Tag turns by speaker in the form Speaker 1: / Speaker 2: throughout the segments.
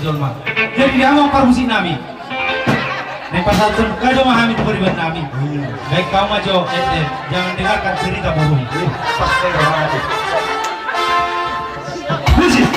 Speaker 1: Zolma. Jadi dia mau permusi nami. Nek pasal tu kau memahami tu periban nami. Baik kau maju, jangan dengarkan cerita bohong. Pasti orang itu. Musik.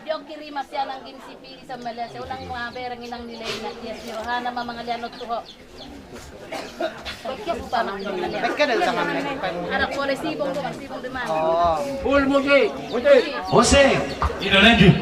Speaker 2: Yung kirima siya ng ginsipili sa Malaysia. Unang mga berang inang nilay na yes, Yohana mamangalianot tuho. Pagkip pa ng mga
Speaker 3: Pagkadal sa mga
Speaker 2: anak ko resibong ko, resibong di man.
Speaker 4: Full Jose.
Speaker 1: Jose, ino lanjut.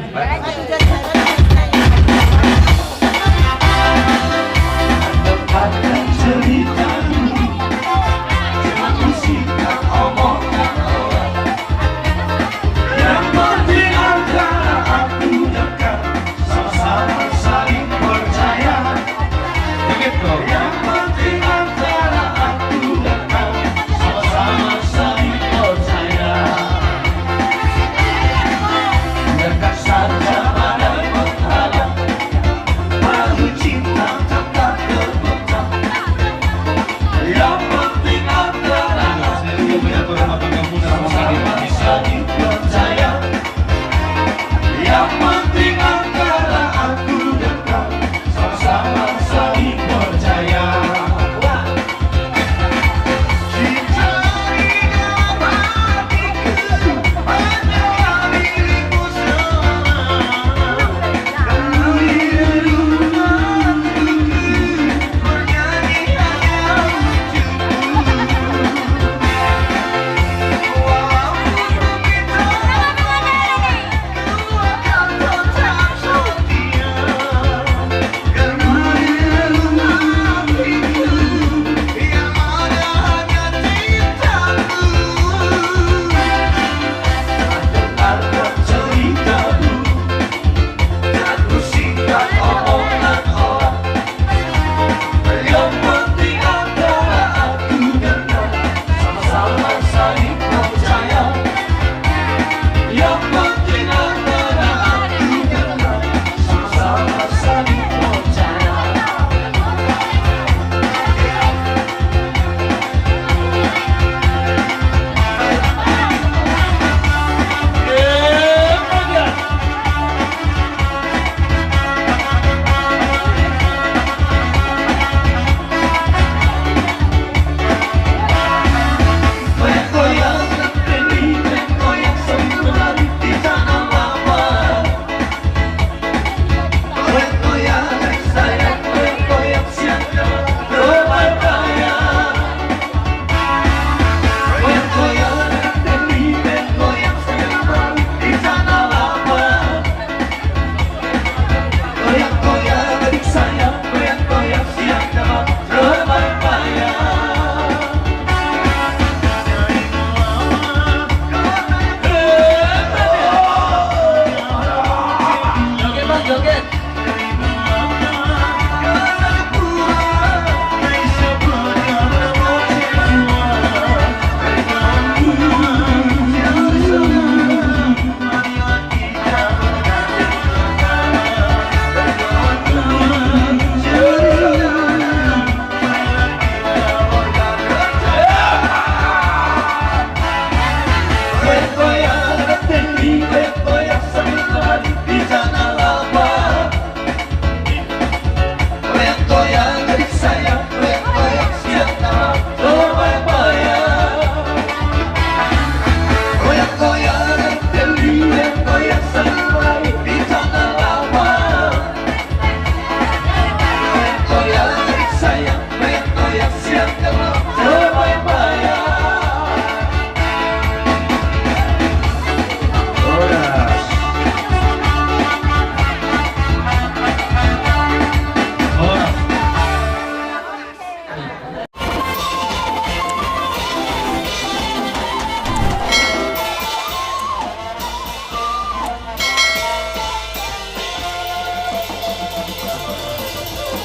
Speaker 5: Dekat saja pada
Speaker 3: Yes,